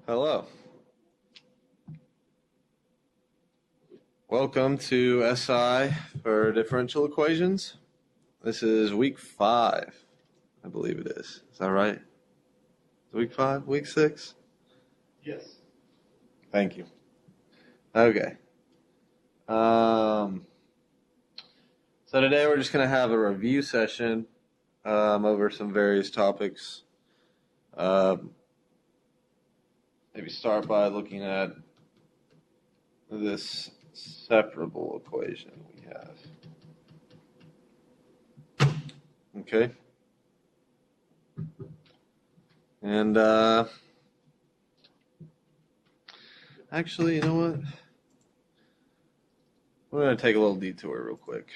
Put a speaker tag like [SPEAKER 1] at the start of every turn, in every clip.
[SPEAKER 1] Hello. Welcome to SI for differential equations. This is week 5, I believe it is. Is that right? Week 5? Week 6?
[SPEAKER 2] Yes.
[SPEAKER 1] Thank you. Okay. So today we're just going to have a review session over some various topics. Maybe start by looking at this separable equation we have. Okay. And actually, you know what? We're going to take a little detour real quick.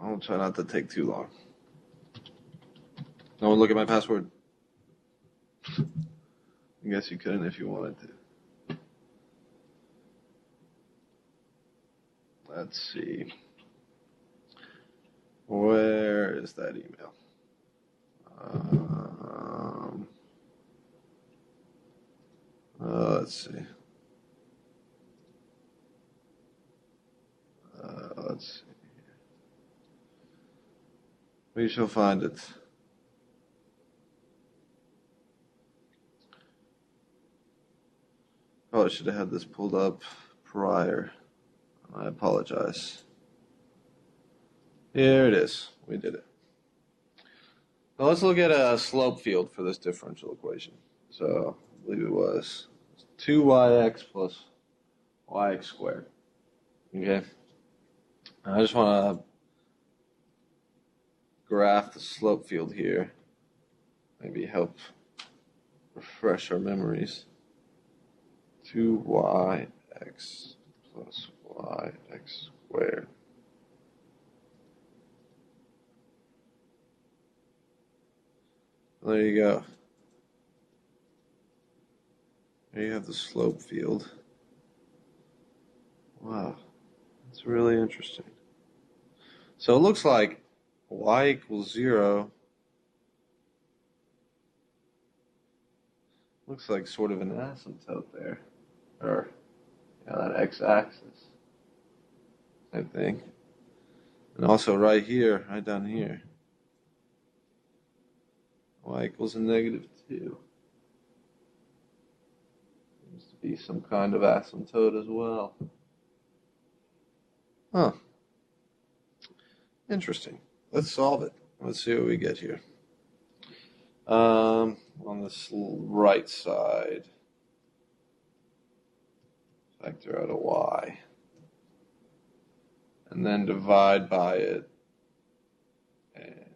[SPEAKER 1] I'll try not to take too long. No one look at my password. I guess you couldn't if you wanted to. Let's see. Where is that email? Let's see. Let's see. We shall find it. Probably should have had this pulled up prior. I apologize. Here it is. We did it. Now let's look at a slope field for this differential equation. So I believe it was 2yx plus yx squared. Okay. I just want to graph the slope field here. Maybe help refresh our memories. 2yx plus yx squared. There you go. There you have the slope field. Wow, that's really interesting. So it looks like y equals 0. Looks like sort of an asymptote there. Or, that x-axis. Same thing. And also right here, right down here. Y equals a -2. Seems to be some kind of asymptote as well. Huh. Interesting. Let's solve it. Let's see what we get here. On this right side, factor out a y. And then divide by it. And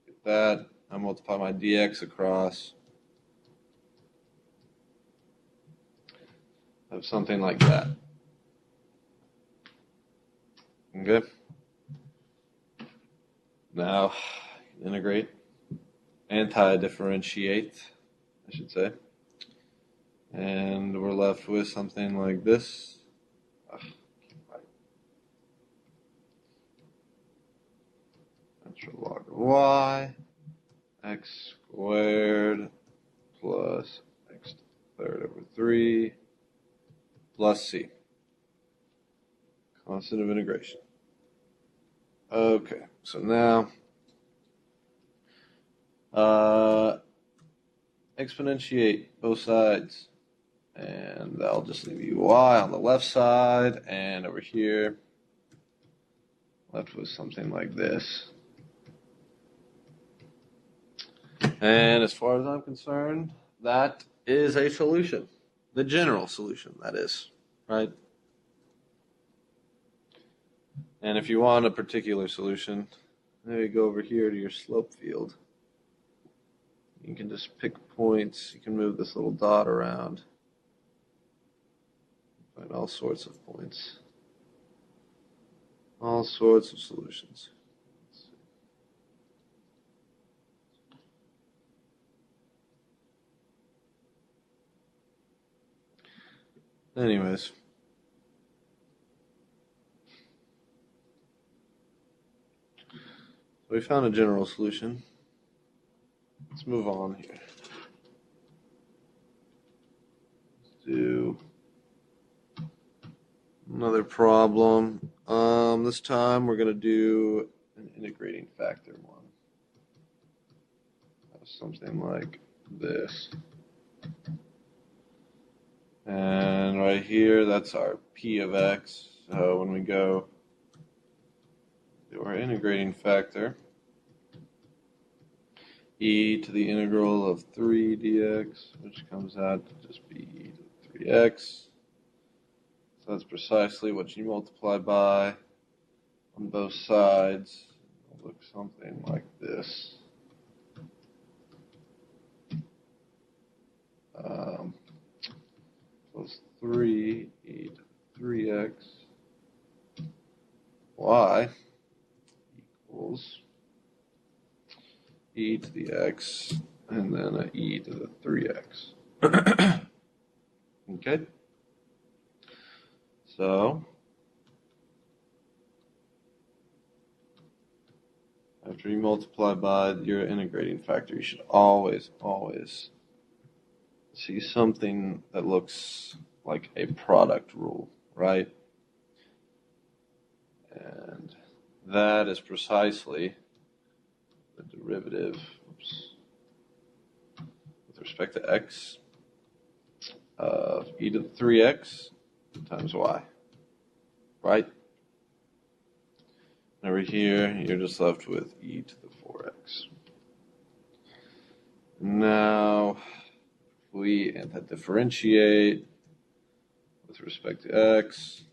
[SPEAKER 1] get that. I multiply my dx across. I have something like that. Okay. Now, integrate, anti-differentiate, I should say. And we're left with something like this. Natural log of y, x squared plus x third over 3 plus c. Constant of integration. Okay, so now exponentiate both sides, and I'll just leave you y on the left side, and over here left with something like this. And as far as I'm concerned, that is a solution. The general solution, that is, right? And if you want a particular solution, maybe go over here to your slope field. You can just pick points. You can move this little dot around. Find all sorts of points. All sorts of solutions. Anyways. So we found a general solution. let's move on here. Let's do another problem. This time we're going to do an integrating factor one. Something like this. And right here, that's our p of x. So when we go to our integrating factor, e to the integral of 3 dx, which comes out to just be e to 3x. So that's precisely what you multiply by on both sides. It'll look something like this. Plus 3 e to 3x y equals e to the x and then an e to the 3x. Okay? So, after you multiply by your integrating factor, you should always see something that looks like a product rule, right? And that is precisely the derivative with respect to x of e to the 3x times y, right? And over here, you're just left with e to the 4x. Now, we anti-differentiate with respect to x.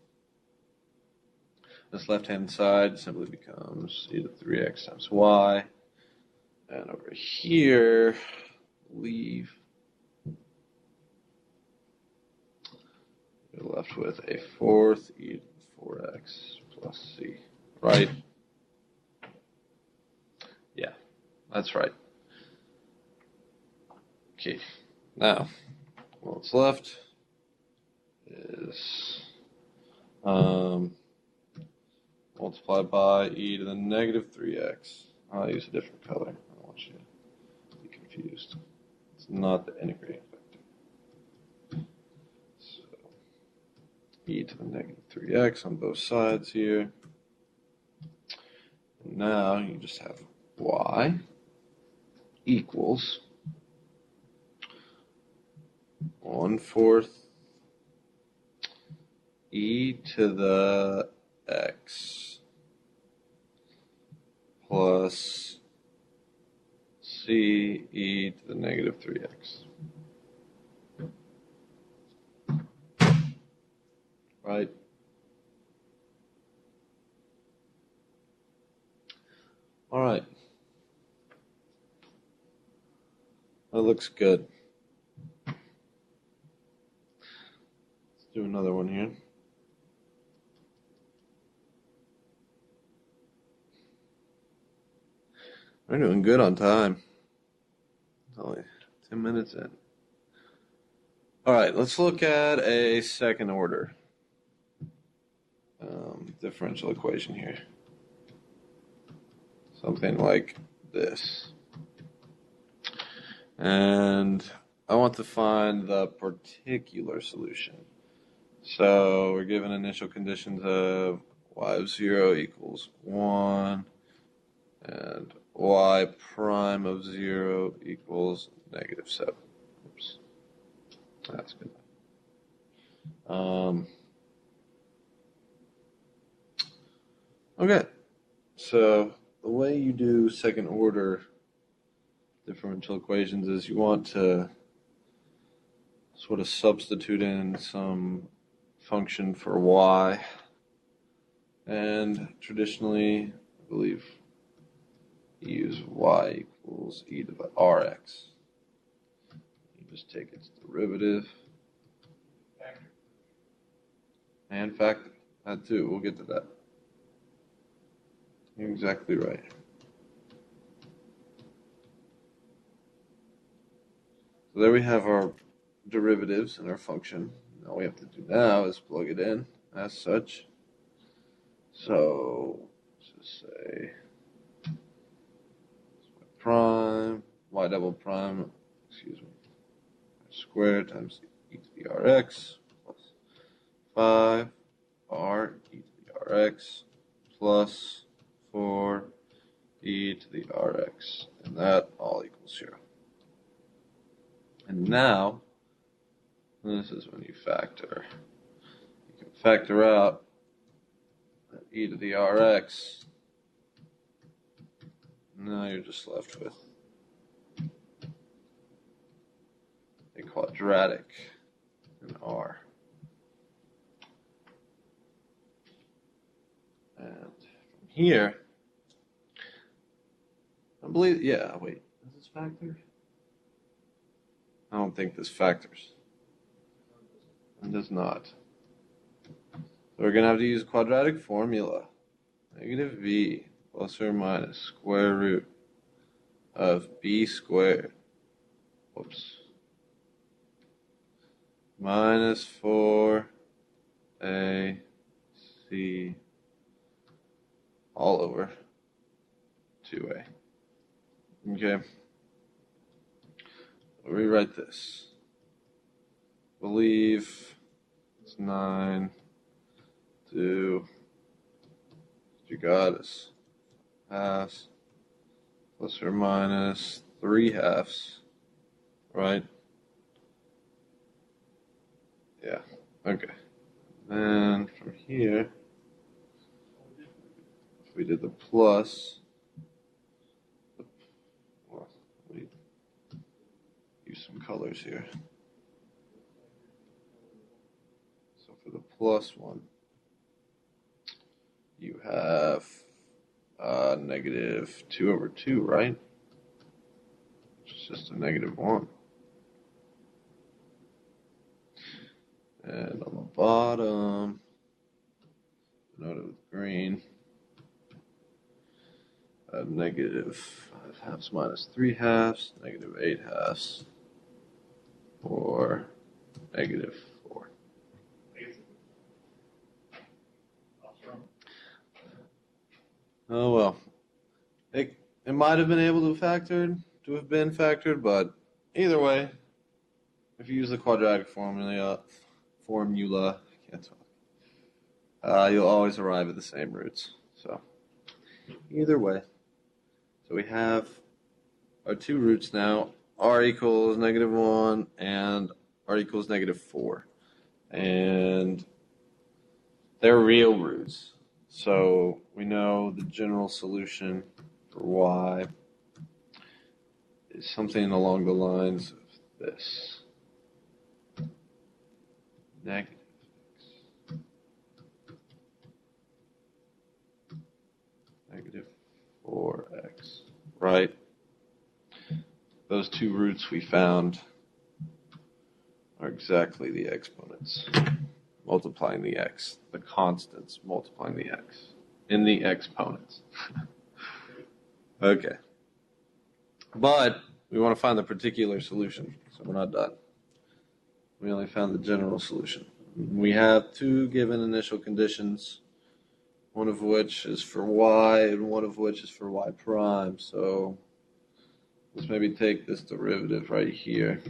[SPEAKER 1] This left-hand side simply becomes e to 3x times y. And over here, leave. You're left with a fourth e to the 4x plus c, right? Yeah, that's right. Okay, now, what's left is multiply by e to the negative 3x. I'll use a different color. I don't want you to be confused. It's not the integrating factor. So, e to the negative 3x on both sides here. And now you just have y equals 1/4 e to the x plus c e to the negative 3x. Right? All right. That looks good. Let's do another one here. We're doing good on time. It's only 10 minutes in. All right, let's look at a second order differential equation here. Something like this. And I want to find the particular solution. So we're given initial conditions of y of 0 equals 1 and y prime of 0 equals negative 7. Oops. That's good. Okay. So the way you do second order differential equations is you want to sort of substitute in some function for y. And traditionally, I believe you use y equals e to the rx. You just take its derivative. And factor. That too. We'll get to that. You're exactly right. So there we have our derivatives in our function. All we have to do now is plug it in as such. So let's just say y prime y double prime, squared times e to the rx plus 5r e to the rx plus 4 e to the rx, and that all equals 0. And now, this is when you factor. You can factor out that e to the rx. Now you're just left with a quadratic in R. And from here, I believe, yeah, wait, does this factor? I don't think this factors. It does not. So we're going to have to use quadratic formula. Negative v plus or minus square root of b squared. Whoops. Minus 4ac all over 2a. Okay. I'll rewrite this. Believe it's 9 to you got us halves plus or minus 3 halves, right? Yeah, okay. Then from here, if we did the plus, well, let me use some colors here. So for the plus one, you have negative 2 over 2, right? Which is just a negative 1. And on the bottom, denoted with green, negative 5 halves minus 3 halves, negative 8 halves, or negative 4. Oh well, it might have been able to have been factored, but either way, if you use the quadratic formula, I can't talk. You'll always arrive at the same roots. So either way, so we have our two roots now. R equals negative 1 and R equals negative 4, and they're real roots. So we know the general solution for y is something along the lines of this. Negative x. Negative 4x. Right? Those two roots we found are exactly the exponents. Multiplying the x, the constants multiplying the x in the exponents. Okay. But we want to find the particular solution, so we're not done. We only found the general solution. We have two given initial conditions, one of which is for y and one of which is for y prime. So let's maybe take this derivative right here.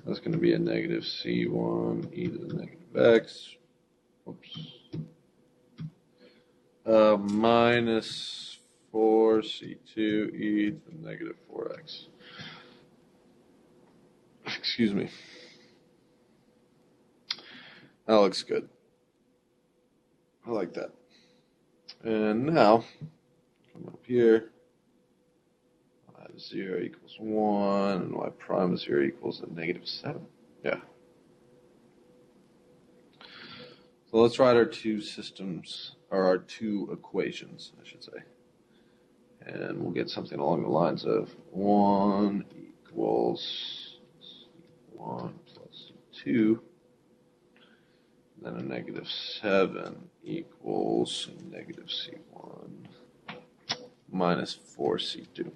[SPEAKER 1] That's going to be a negative c1 e to the negative x. Oops. Minus 4c2 e to the negative 4x. Excuse me. That looks good. I like that. And now, come up here. 0 equals 1, and y prime of 0 equals a negative 7. Yeah. So let's write our two systems, or our two equations, I should say. And we'll get something along the lines of 1 equals 1 plus 2, then a negative 7 equals negative c1 minus 4c2.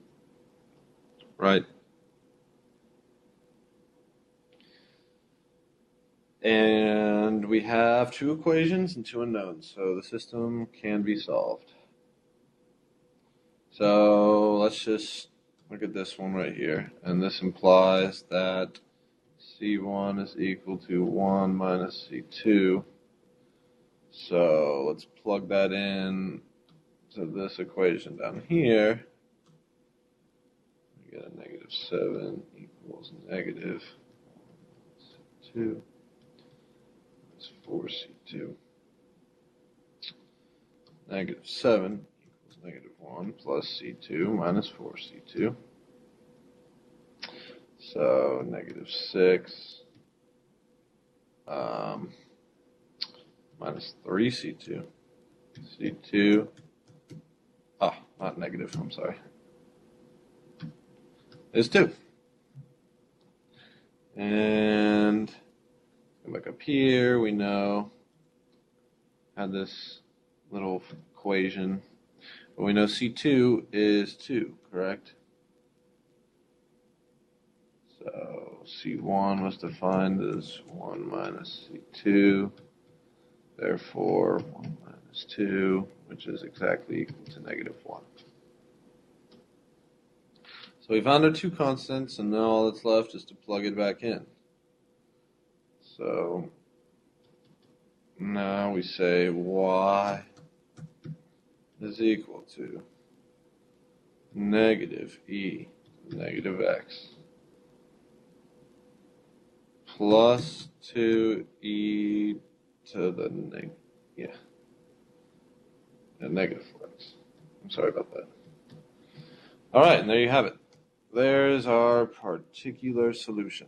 [SPEAKER 1] Right? And we have two equations and two unknowns, so the system can be solved. So let's just look at this one right here. And this implies that C1 is equal to 1 minus C2. So let's plug that in to this equation down here. We get a negative 7 equals negative C2 is 4C2. Negative 7 equals negative 1 plus C2 minus 4C2. So negative 6 minus 3C2. C2, not negative, I'm sorry, is 2. And come back up here, we know had this little equation, but we know C2 is 2, correct? So C1 was defined as 1 minus C2, therefore 1 minus 2, which is exactly equal to negative 1. So we found our two constants, and now all that's left is to plug it back in. So now we say y is equal to negative e negative x plus 2e to the negative 4x. I'm sorry about that. All right, and there you have it. There's our particular solution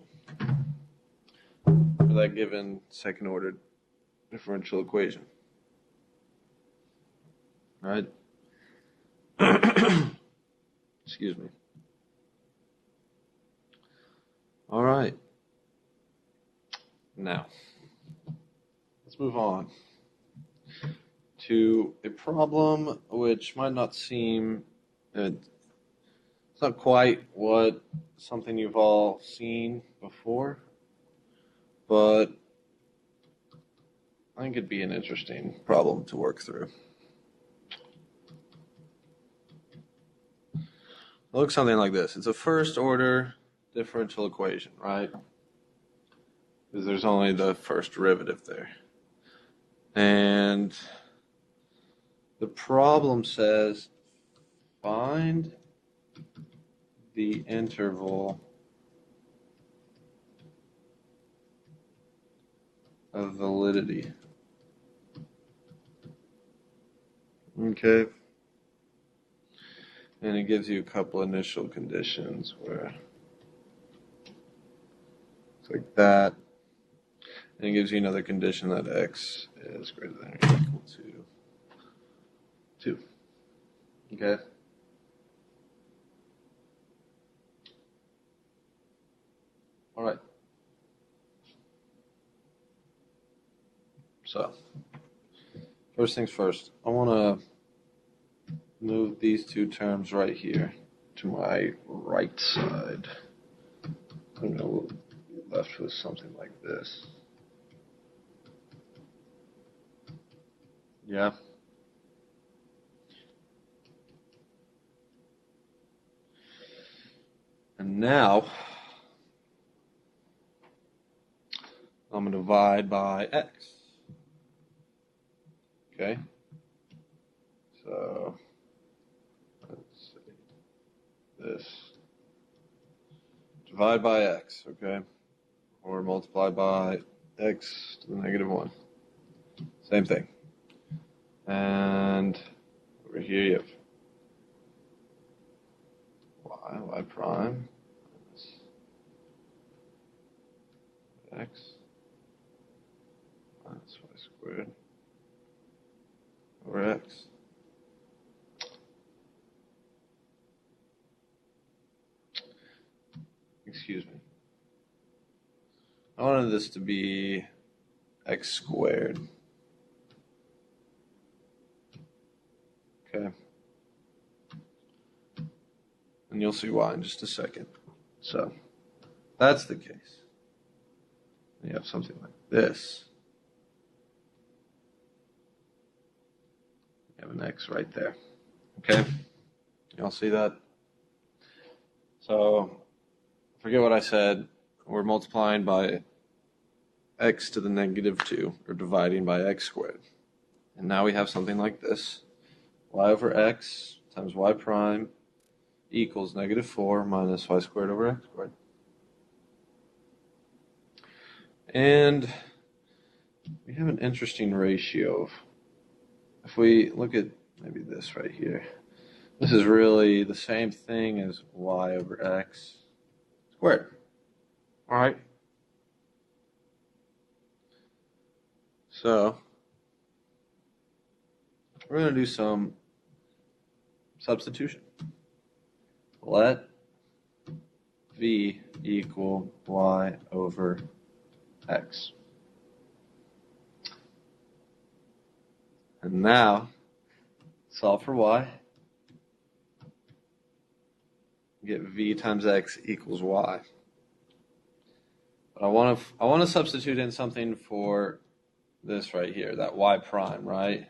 [SPEAKER 1] for that given second-order differential equation. All right? Excuse me. All right. Now, let's move on to a problem which might not seem, it's not quite what something you've all seen before, but I think it'd be an interesting problem to work through. It looks something like this. It's a first order differential equation, right? Because there's only the first derivative there. And the problem says find the interval of validity. Okay. And it gives you a couple initial conditions where it's like that. And it gives you another condition that x is greater than or equal to 2. Okay? All right. So, first things first, I want to move these two terms right here to my right side. I'm going to be left with something like this. Yeah. And now, I'm going to divide by x. Okay? So, let's see. This. Divide by x, okay? Or multiply by x to the negative 1. Same thing. And over here you have y prime minus x minus y squared over x. Excuse me. I wanted this to be x squared. Okay. And you'll see why in just a second. So, that's the case. You have something like this. You have an x right there. Okay? Y'all see that? So forget what I said. We're multiplying by x to the -2, or dividing by x squared. And now we have something like this. Y over x times y prime equals -4 minus y squared over x squared. And we have an interesting ratio. If we look at maybe this right here, this is really the same thing as y over x squared. All right. So we're going to do some substitution. Let v equal y over x. And now, solve for y. Get v times x equals y. But I want to substitute in something for this right here, that y prime, right?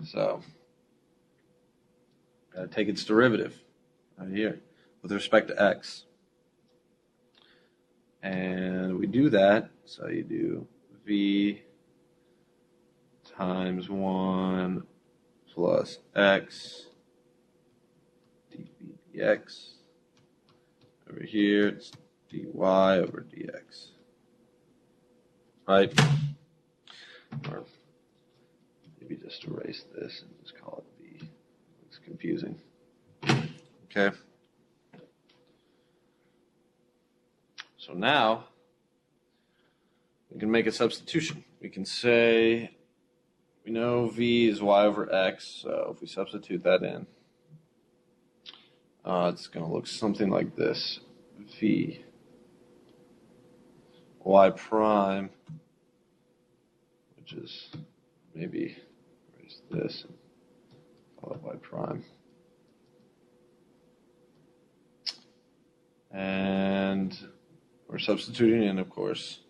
[SPEAKER 1] So, gotta take its derivative right here with respect to x. And we do that, so you do v times 1 plus x dv dx. Over here, it's dy over dx. Right? Or maybe just erase this and just call it v. It's confusing. Okay. So now we can make a substitution. We can say we know v is y over x, so if we substitute that in, it's going to look something like this. V y prime, which is maybe erase this and call it y prime. And we're substituting in, of course.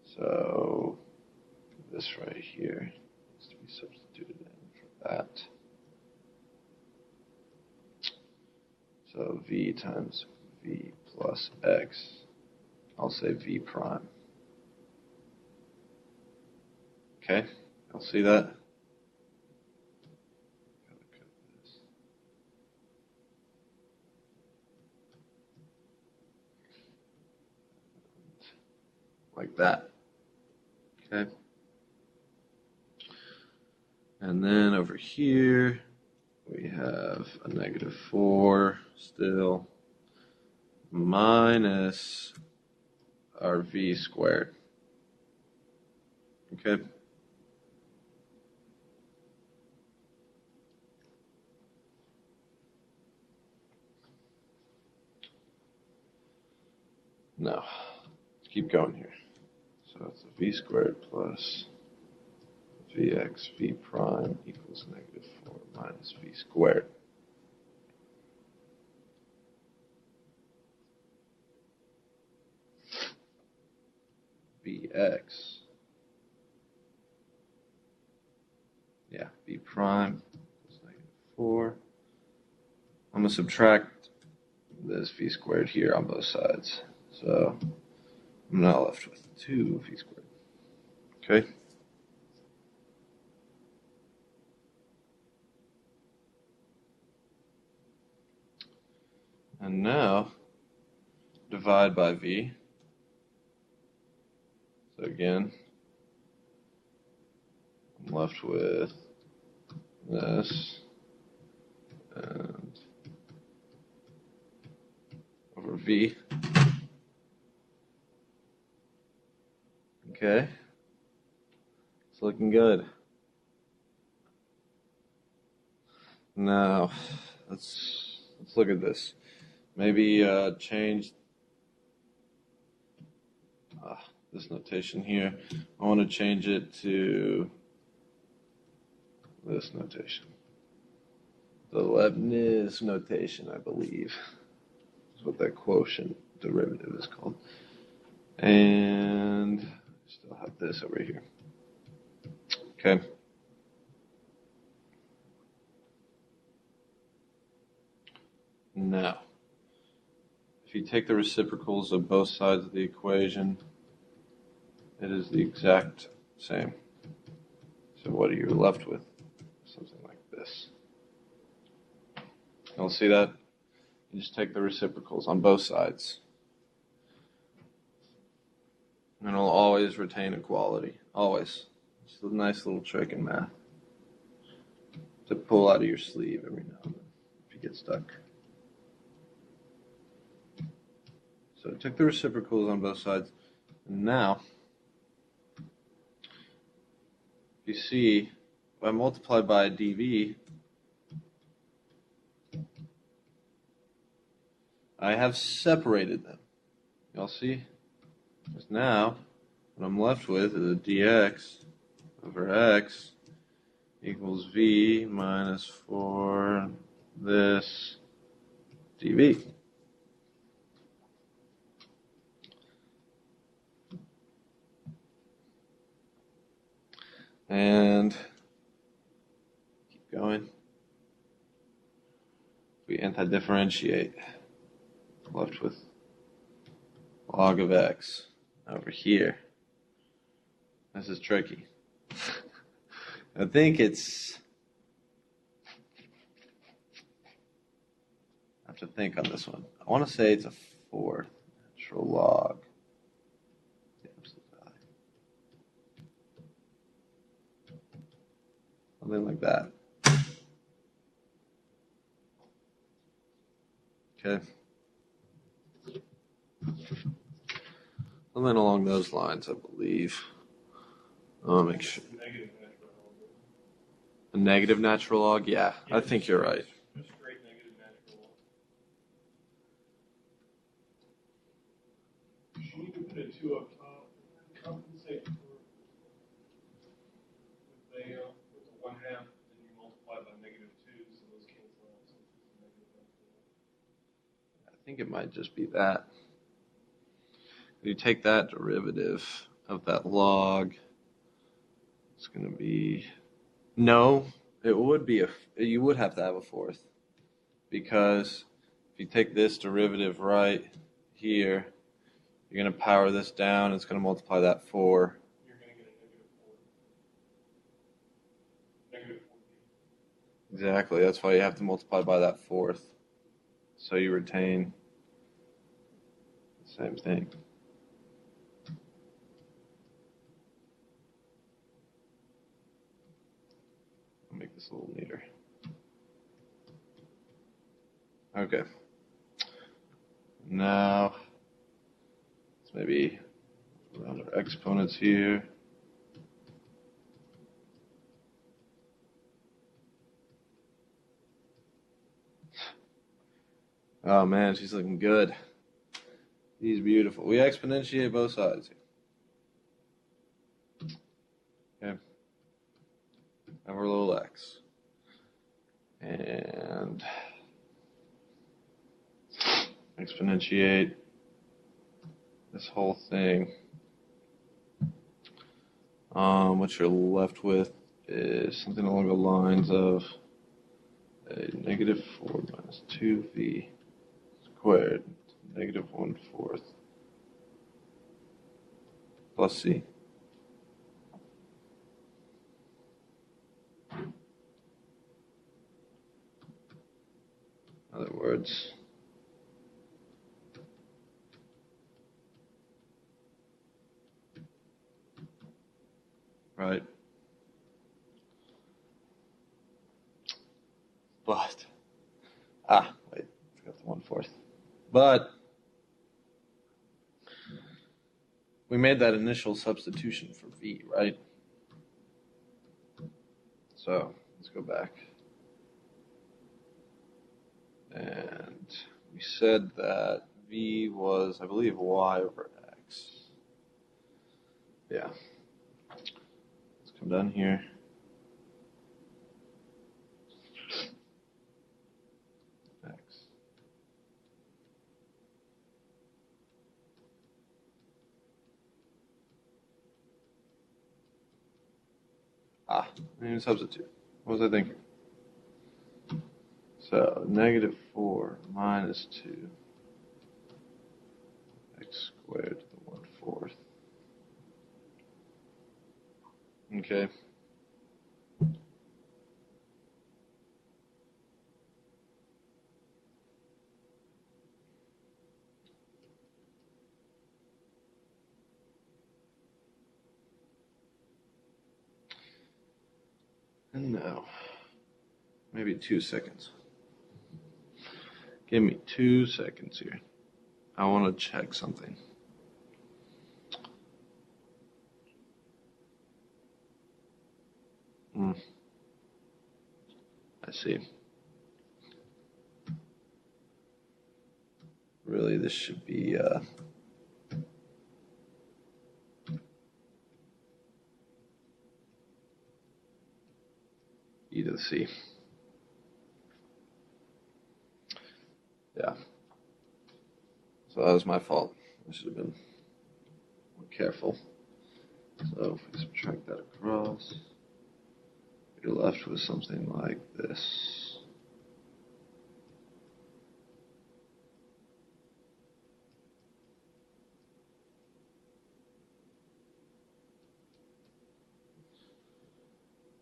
[SPEAKER 1] So this right here needs to be substituted in for that. So v times v plus x, I'll say v prime. Okay, I'll see that. Like that. Okay. And then over here, we have a -4 still, minus our v squared. Okay. Now, let's keep going here. So it's a v squared plus vx v prime equals -4 minus v squared. Vx, yeah, v prime equals -4. I'm going to subtract this v squared here on both sides. So I'm now left with 2 v squared. Okay. And now divide by v. So again, I'm left with this and over v. Okay, it's looking good. Now let's look at this. Maybe change this notation here. I want to change it to this notation. The Leibniz notation, I believe, is what that quotient derivative is called. And still have this over here. Okay. Now, if you take the reciprocals of both sides of the equation, it is the exact same. So what are you left with? Something like this. You'll see that? You just take the reciprocals on both sides. And it'll always retain equality. Always. It's a nice little trick in math to pull out of your sleeve every now and then if you get stuck. So I took the reciprocals on both sides. And now, if you see, if I multiply by dv, I have separated them. Y'all see? Because now, what I'm left with is a dx over x equals v minus 4 this dv. And keep going. We anti-differentiate. Left with log of x over here. This is tricky. I think it's... I have to think on this one. I want to say it's a 4th natural log. Something like that. Okay. Something along those lines, I believe. I'll make sure. A negative natural log? Yeah, I think you're right.
[SPEAKER 2] Just straight negative natural log. You need to put a 2 up top. Compensate for with the 1/2, then you multiply by -2, so those cancel out. So it's a negative natural log.
[SPEAKER 1] I think it might just be that. You take that derivative of that log, it's going to be... No, it would be you would have to have a 4th, because if you take this derivative right here, you're going to power this down, it's going to multiply that 4.
[SPEAKER 2] You're going to get a -4. -4.
[SPEAKER 1] Exactly, that's why you have to multiply by that 4th, so you retain the same thing. I'll make this a little neater. Okay. Now, let's maybe round our exponents here. Oh man, she's looking good. She's beautiful. We exponentiate both sides here. Okay. Have our little x. And exponentiate this whole thing. What you're left with is something along the lines of a -4 minus 2v squared, -1/4 plus c. In other words, right? But, wait, forgot the 1/4. But, we made that initial substitution for v, right? So, let's go back. And we said that v was, I believe, y over x. Yeah. Let's come down here. X. I need to substitute. What was I thinking? So, -4 minus 2 squared to the 1/4. Okay. And now, maybe 2 seconds. Give me 2 seconds here. I want to check something. I see. Really, this should be e to the c. Yeah. So that was my fault. I should have been more careful. So if we subtract that across, you're left with something like this.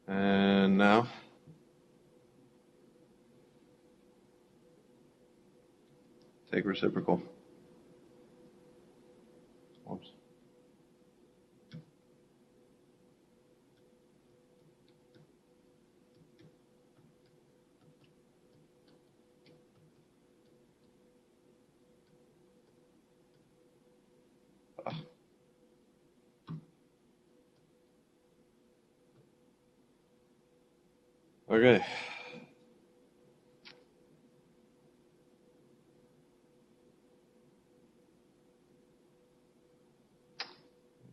[SPEAKER 1] And now, take reciprocal. Oops. Okay.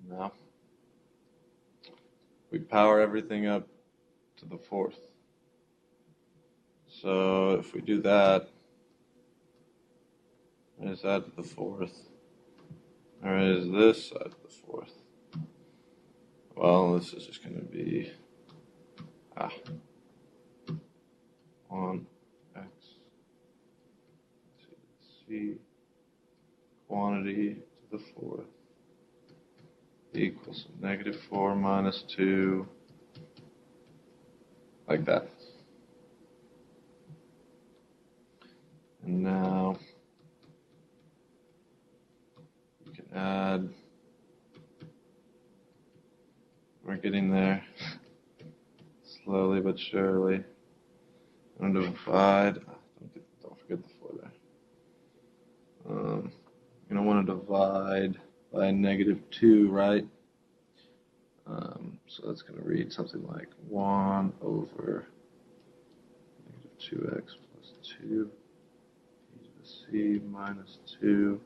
[SPEAKER 1] Now, we power everything up to the 4th. So if we do that, is that to the 4th? Or is this side to the 4th? Well, this is just going to be 1x c quantity to the 4th equals -4 minus 2, like that. And now we can add, we're getting there, slowly but surely. I'm going to divide, don't forget the 4 there. I'm going to want to divide by -2, right? So that's going to read something like 1 over -2x plus 2 e to the c minus 2,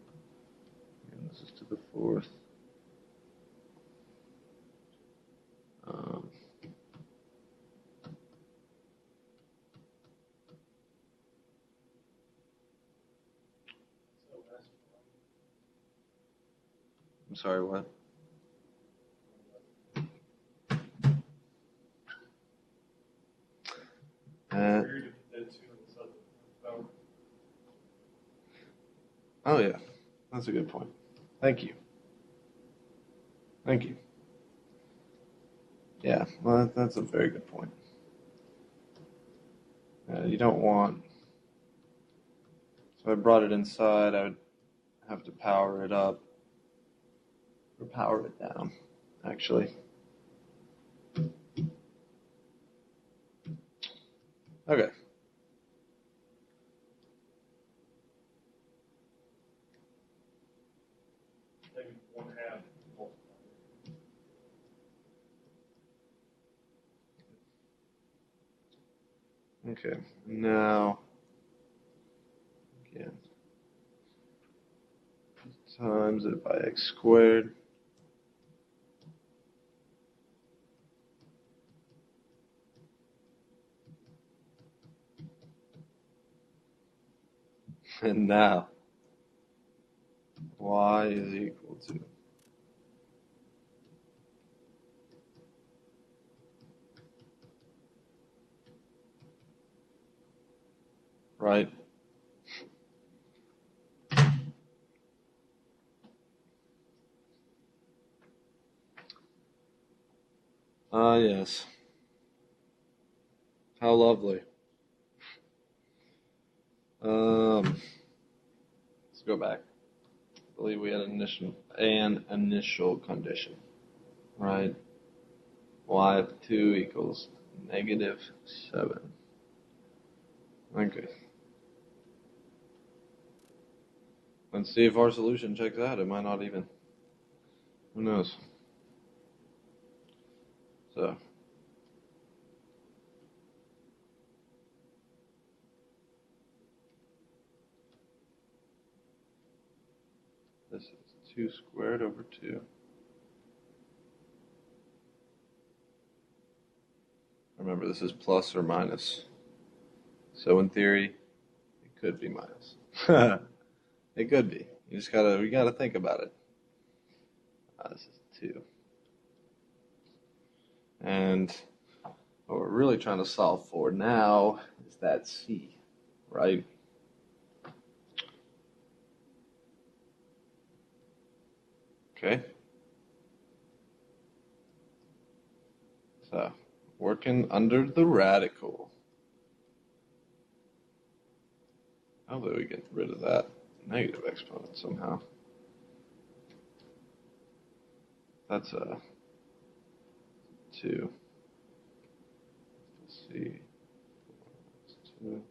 [SPEAKER 1] and this is to the 4th. I'm sorry, what? Oh yeah, that's a good point. Thank you. Thank you. Yeah, well, that's a very good point. You don't want, so I brought it inside, I would have to power it up, or power it down, actually. Okay.
[SPEAKER 2] Maybe 1/2 multiplied.
[SPEAKER 1] Okay, now, again, times it by x squared. And now, y is equal to right? Ah, yes. How lovely. Let's go back. I believe we had an initial condition, right? Y of 2 equals -7. Okay. Let's see if our solution checks out. It might not even. Who knows? So, this is 2 squared over 2. Remember, this is plus or minus. So, in theory, it could be minus. It could be. We gotta think about it. This is 2. And what we're really trying to solve for now is that C, right? Okay. So, working under the radical. Hopefully we get rid of that negative exponent somehow. That's a 2. Let's see. 2.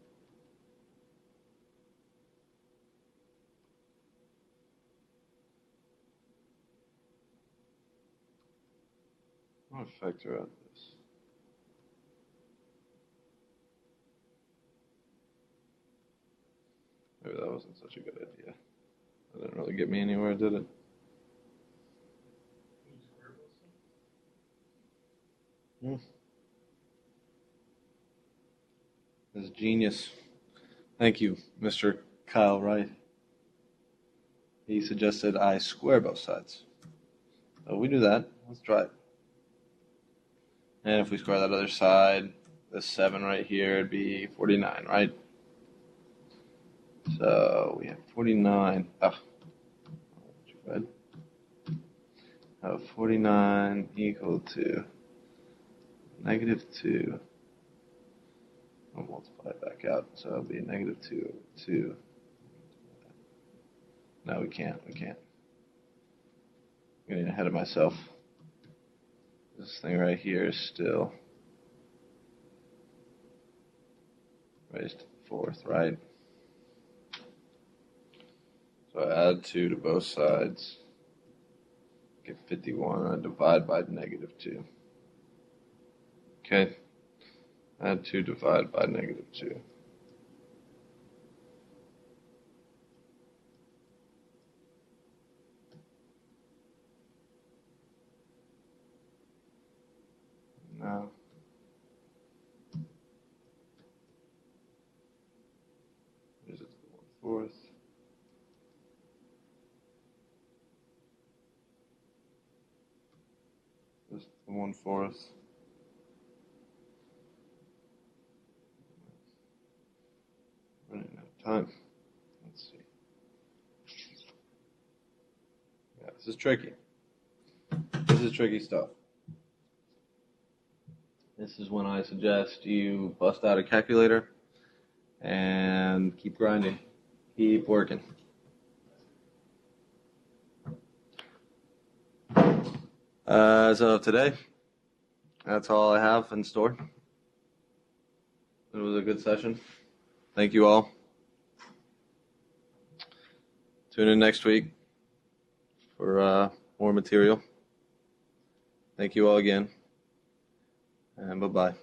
[SPEAKER 1] I'm going to factor out this. Maybe that wasn't such a good idea. That didn't really get me anywhere, did it? This is genius. Thank you, Mr. Kyle Wright. He suggested I square both sides. So we do that. Let's try it. And if we square that other side, this 7 right here, it'd be 49, right? So we have 49. Oh, too bad. 49 equal to -2. I'll multiply it back out. So it'll be -2 over 2. No, we can't. I'm getting ahead of myself. This thing right here is still raised to the 4th, right? So I add 2 to both sides. Get 51, and I divide by -2. Okay. Add 2 divided by -2. Now, is it the 1/4? This is the 1/4. Running out of time. Let's see. Yeah, this is tricky. This is tricky stuff. This is when I suggest you bust out a calculator and keep grinding, keep working. As of today, that's all I have in store. It was a good session. Thank you all. Tune in next week for more material. Thank you all again, and bye-bye.